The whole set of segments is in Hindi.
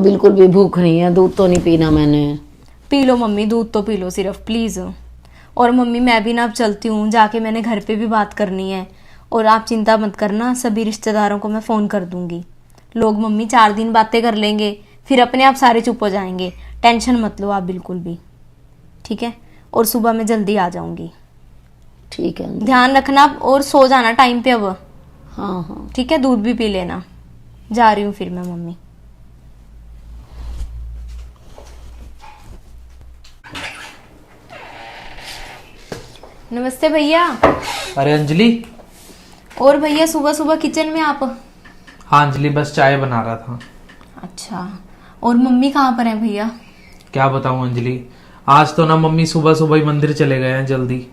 बिल्कुल भी भूख नहीं है, दूध तो नहीं पीना मैंने। पी लो मम्मी, दूध तो पी लो सिर्फ प्लीज़। और मम्मी मैं भी ना अब चलती हूँ, जाके मैंने घर पे भी बात करनी है। और आप चिंता मत करना, सभी रिश्तेदारों को मैं फ़ोन कर दूंगी। लोग मम्मी 4 दिन बातें कर लेंगे, फिर अपने आप सारे चुप हो जाएंगे। टेंशन मत लो आप बिल्कुल भी, ठीक है। और सुबह मैं जल्दी आ जाऊंगी। ठीक है, ध्यान रखना और सो जाना टाइम पे अब। हाँ हाँ। ठीक है, दूध भी पी लेना। जा रही हूँ फिर मैं मम्मी। नमस्ते भैया। अरे अंजलि। और भैया सुबह सुबह किचन में आप? हाँ अंजलि, बस चाय बना रहा था। अच्छा, और मम्मी कहाँ पर है भैया? क्या बताऊं अंजलि, आज तो ना मम्मी सुबह सुबह ही मंदिर चले गए हैं जल्दी।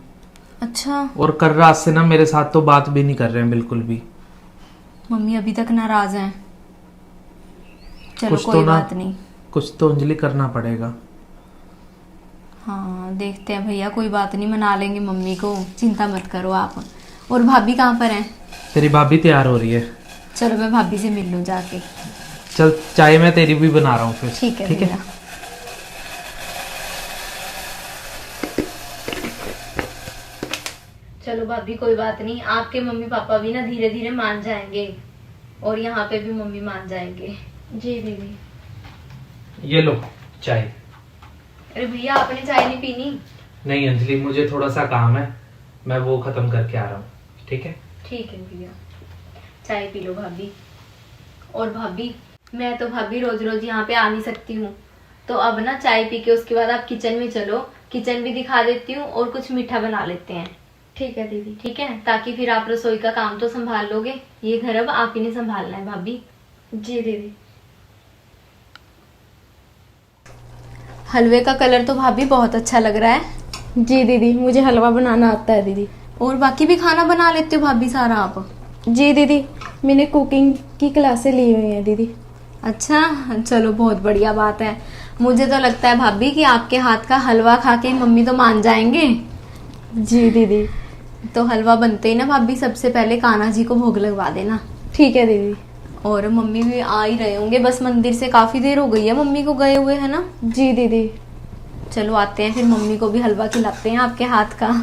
अच्छा। और कल रात से ना मेरे साथ तो बात भी नहीं कर रहे हैं बिल्कुल भी। मम्मी अभी तक नाराज हैं? चलो कुछ कोई तो ना, बात नहीं। कुछ तो अंजलि करना पड़ेगा। हाँ देखते हैं भैया, कोई बात नहीं, मना लेंगे मम्मी को, चिंता मत करो आप। और भाभी कहाँ पर हैं? तेरी भाभी तैयार हो रही है। चलो मैं भाभी से मिल लूँ जाके। चल, चाय मैं तेरी भी बना रहा हूँ फिर। ठीक है भैया। चलो भाभी कोई बात नहीं, आपके मम्मी पापा भी ना धीरे धीरे मान जाएंगे, और यहाँ पे भी मम्मी मान जाएंगे। जी दीदी। ये लो चाय। अरे भैया आपने चाय नहीं पीनी? नहीं अंजलि, मुझे थोड़ा सा काम है, मैं वो खत्म करके आ रहा हूँ। ठीक है। ठीक है भैया, चाय पी लो भाभी। और भाभी मैं तो भाभी रोज रोज यहाँ पे आ नहीं सकती हूँ, तो अब ना चाय पी के उसके बाद आप किचन में चलो, किचन भी दिखा देती हूँ और कुछ मीठा बना लेते हैं। ठीक है दीदी। ठीक है, ताकि फिर आप रसोई का काम तो संभाल लोगे, ये घर अब आप ही ने संभालना है भाभी। जी दीदी। हलवे का कलर तो भाभी बहुत अच्छा लग रहा है। जी दीदी, मुझे हलवा बनाना आता है दीदी। और बाकी भी खाना बना लेते हो भाभी सारा आप? जी दीदी, मैंने कुकिंग की क्लासें ली हुई हैं दीदी। अच्छा, चलो बहुत बढ़िया बात है। मुझे तो लगता है भाभी कि आपके हाथ का हलवा खा के मम्मी तो मान जाएंगे। जी दीदी। तो हलवा बनते ही ना भाभी सबसे पहले कान्हा जी को भोग लगवा देना। ठीक है दीदी। और मम्मी भी आ ही रहे होंगे, बस मंदिर से काफी देर हो गई है मम्मी को गए हुए, है ना? जी दीदी। चलो आते हैं फिर, मम्मी को भी हलवा खिलाते हैं आपके हाथ का।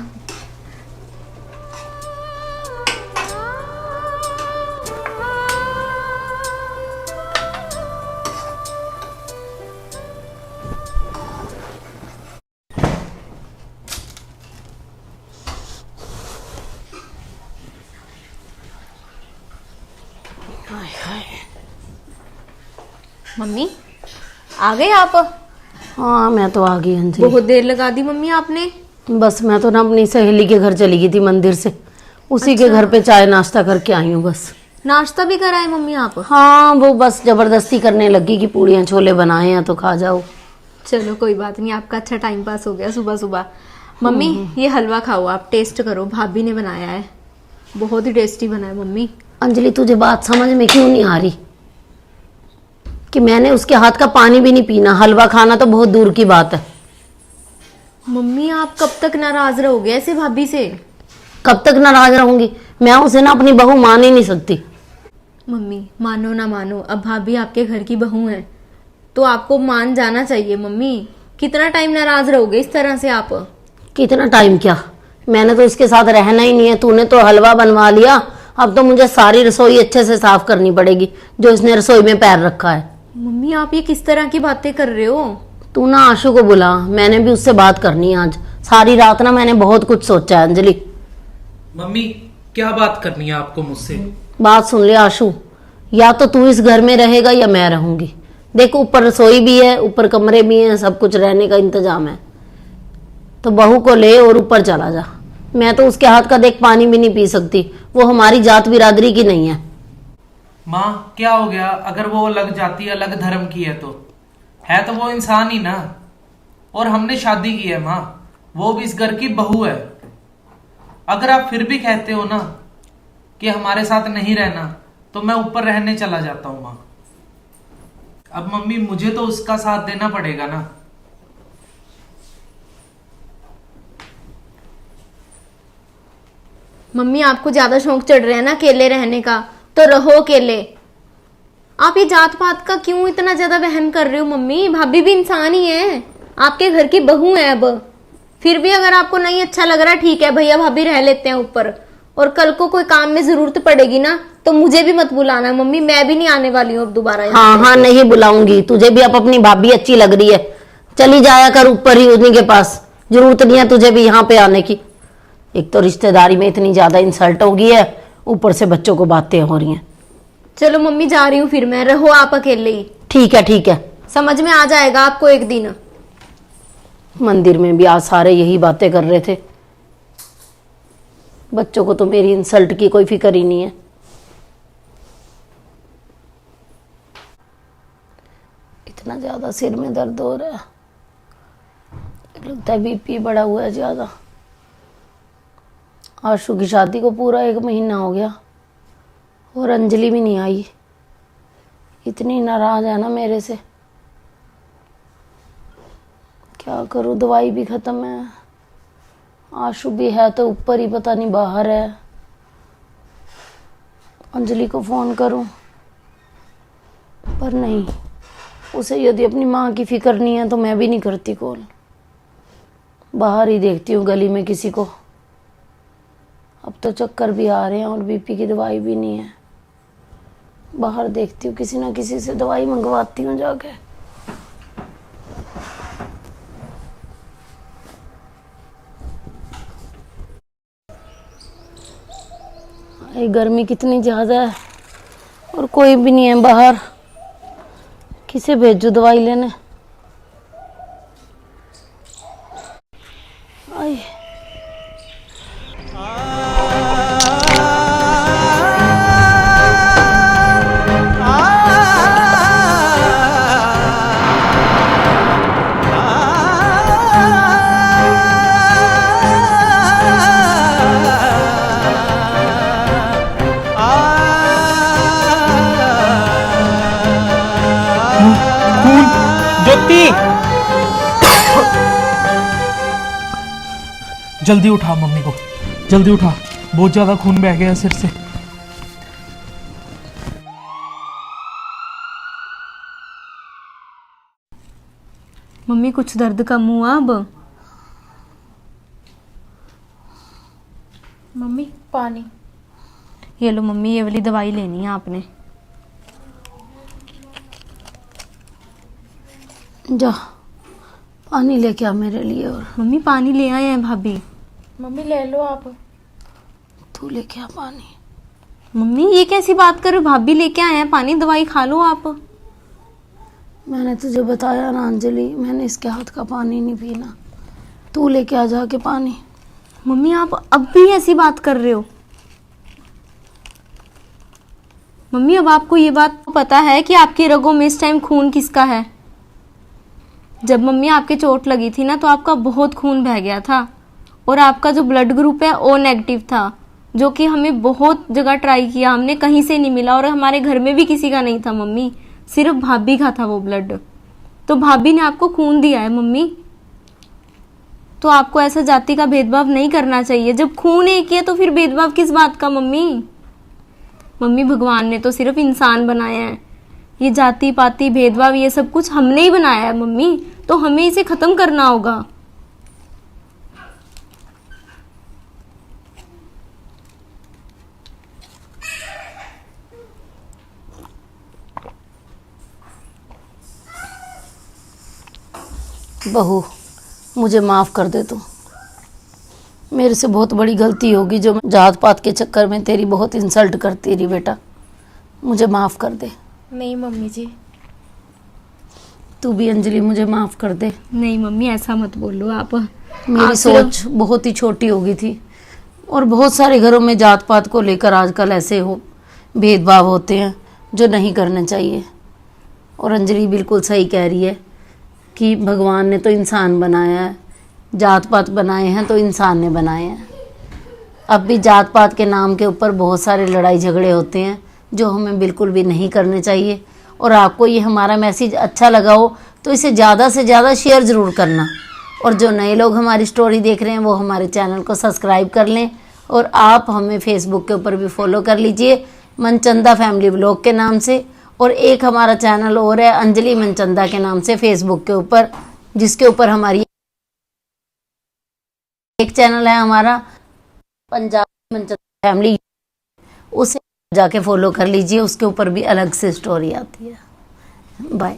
मम्मी आ गए आप? हाँ मैं तो आ गई अंजलि। बहुत देर लगा दी मम्मी आपने। बस मैं तो ना अपनी सहेली के घर चली गई थी मंदिर से, उसी के घर पे चाय नाश्ता करके आई हूँ बस। नाश्ता भी कराए मम्मी आप? हाँ, वो बस जबरदस्ती करने लगी कि पूड़ियाँ छोले बनाए हैं तो खा जाओ। चलो कोई बात नहीं, आपका अच्छा टाइम पास हो गया सुबह सुबह। मम्मी ये हलवा खाओ, आप टेस्ट करो, भाभी ने बनाया है, बहुत ही टेस्टी बना है मम्मी। अंजलि तुझे बात समझ में क्यों नहीं आ रही कि मैंने उसके हाथ का पानी भी नहीं पीना, हलवा खाना तो बहुत दूर की बात है। मम्मी आप कब तक नाराज रहोगे ऐसे भाभी से? कब तक नाराज रहूंगी? मैं उसे ना अपनी बहू मान ही नहीं सकती। मम्मी मानो ना मानो, अब भाभी आपके घर की बहू है तो आपको मान जाना चाहिए मम्मी। कितना टाइम नाराज रहोगे इस तरह से आप? कितना टाइम क्या, मैंने तो इसके साथ रहना ही नहीं है। तूने तो हलवा बनवा लिया, अब तो मुझे सारी रसोई अच्छे से साफ करनी पड़ेगी जो इसने रसोई में पैर रखा है। मम्मी आप ये किस तरह की बातें कर रहे हो? तू ना आशु को बुला, मैंने भी उससे बात करनी है आज। सारी रात ना मैंने बहुत कुछ सोचा है अंजलि। मम्मी क्या बात करनी है आपको मुझसे? बात सुन ले आशु, या तो तू इस घर में रहेगा या मैं रहूंगी। देखो ऊपर रसोई भी है, ऊपर कमरे भी हैं, सब कुछ रहने का इंतजाम है, तो बहू को ले और ऊपर चला जा। मैं तो उसके हाथ का देख पानी भी नहीं पी सकती, वो हमारी जात बिरादरी की नहीं है। माँ क्या हो गया, अगर वो अलग जाति अलग धर्म की है तो वो इंसान ही ना। और हमने शादी की है माँ, वो भी इस घर की बहू है। अगर आप फिर भी कहते हो ना कि हमारे साथ नहीं रहना, तो मैं ऊपर रहने चला जाता हूँ माँ। अब मम्मी मुझे तो उसका साथ देना पड़ेगा ना। मम्मी आपको ज्यादा शौक चढ़ रहा है ना अकेले रहने का, तो रहो अकेले। आप ये जात पात का क्यों इतना ज्यादा वहम कर रहे हो मम्मी? भाभी भी इंसान ही है, आपके घर की बहू है। अब फिर भी अगर आपको नहीं अच्छा लग रहा, ठीक है भैया भाभी रह लेते हैं ऊपर, और कल को कोई काम में जरूरत पड़ेगी ना तो मुझे भी मत बुलाना मम्मी, मैं भी नहीं आने वाली हूँ अब दोबारा यहाँ हाँ पे। हाँ, नहीं बुलाऊंगी तुझे भी। अब अपनी भाभी अच्छी लग रही है, चली जाया कर ऊपर ही उन्हीं के पास, जरूरत नहीं है तुझे भी यहाँ पे आने की। एक तो रिश्तेदारी में इतनी ज्यादा इंसल्ट हो गई है, ऊपर से बच्चों को बातें हो रही हैं। चलो मम्मी जा रही हूँ फिर मैं, रहो आप अकेले ही, ठीक है ठीक है। समझ में आ जाएगा आपको एक दिन। मंदिर में भी आज सारे यही बातें कर रहे थे, बच्चों को तो मेरी इंसल्ट की कोई फिक्र ही नहीं है। इतना ज्यादा सिर में दर्द हो रहा है, लगता है बीपी बढ़ा हुआ है ज्यादा। आशु की शादी को पूरा 1 महीना हो गया और अंजलि भी नहीं आई, इतनी नाराज है ना मेरे से। क्या करूं, दवाई भी खत्म है, आशु भी है तो ऊपर ही, पता नहीं बाहर है। अंजलि को फोन करूं पर नहीं, उसे यदि अपनी माँ की फिक्र नहीं है तो मैं भी नहीं करती कॉल। बाहर ही देखती हूँ गली में किसी को। अब तो चक्कर भी आ रहे हैं और बीपी की दवाई भी नहीं है। बाहर देखती हूँ, किसी ना किसी से दवाई मंगवाती हूँ जाके। ये गर्मी कितनी ज्यादा है और कोई भी नहीं है बाहर, किसे भेजो दवाई लेने। आई खून, ज्योति जल्दी उठा मम्मी को, जल्दी उठा, बहुत ज्यादा खून बह गया सिर से। मम्मी कुछ दर्द कम हुआ अब? मम्मी पानी। ये लो मम्मी, ये वाली दवाई लेनी है आपने। जा पानी लेके आ मेरे लिए। और मम्मी पानी ले आए हैं भाभी। मम्मी ले लो आप। तू लेके आ पानी। मम्मी ये कैसी बात कर रहे हो, भाभी लेके आए हैं पानी, दवाई खा लो आप। मैंने तुझे बताया ना अंजलि, मैंने इसके हाथ का पानी नहीं पीना, तू लेके आ जाके पानी। मम्मी आप अब भी ऐसी बात कर रहे हो? मम्मी अब आपको ये बात पता है कि आपकी रगों में इस टाइम खून किसका है? जब मम्मी आपके चोट लगी थी ना तो आपका बहुत खून बह गया था, और आपका जो ब्लड ग्रुप है ओ नेगेटिव था, जो कि हमें बहुत जगह ट्राई किया, हमने कहीं से नहीं मिला, और हमारे घर में भी किसी का नहीं था मम्मी, सिर्फ भाभी का था वो ब्लड। तो भाभी ने आपको खून दिया है मम्मी, तो आपको ऐसा जाति का भेदभाव नहीं करना चाहिए। जब खून एक ही है तो फिर भेदभाव किस बात का मम्मी? मम्मी भगवान ने तो सिर्फ इंसान बनाया है, ये जाति पाति भेदभाव ये सब कुछ हमने ही बनाया है मम्मी, तो हमें इसे खत्म करना होगा। बहू मुझे माफ कर दे तू, मेरे से बहुत बड़ी गलती होगी जो मैं जात पात के चक्कर में तेरी बहुत इंसल्ट करती रही बेटा, मुझे माफ कर दे। नहीं मम्मी जी। तू भी अंजलि मुझे माफ कर दे। नहीं मम्मी ऐसा मत बोलो आप। मेरी आप सोच बहुत ही छोटी हो गई थी, और बहुत सारे घरों में जात पात को लेकर आजकल ऐसे हो भेदभाव होते हैं जो नहीं करने चाहिए। और अंजलि बिल्कुल सही कह रही है कि भगवान ने तो इंसान बनाया है, जात पात बनाए हैं तो इंसान ने बनाए हैं। अब भी जात पात के नाम के ऊपर बहुत सारे लड़ाई झगड़े होते हैं जो हमें बिल्कुल भी नहीं करने चाहिए। और आपको ये हमारा मैसेज अच्छा लगा हो तो इसे ज़्यादा से ज़्यादा शेयर ज़रूर करना, और जो नए लोग हमारी स्टोरी देख रहे हैं वो हमारे चैनल को सब्सक्राइब कर लें, और आप हमें फेसबुक के ऊपर भी फॉलो कर लीजिए मनचंदा फैमिली ब्लॉग के नाम से, और एक हमारा चैनल और है अंजलि मनचंदा के नाम से फेसबुक के ऊपर, जिसके ऊपर हमारी एक चैनल है हमारा पंजाबी मनचंदा फैमिली, उसे जाके फॉलो कर लीजिए, उसके ऊपर भी अलग से स्टोरी आती है। बाय।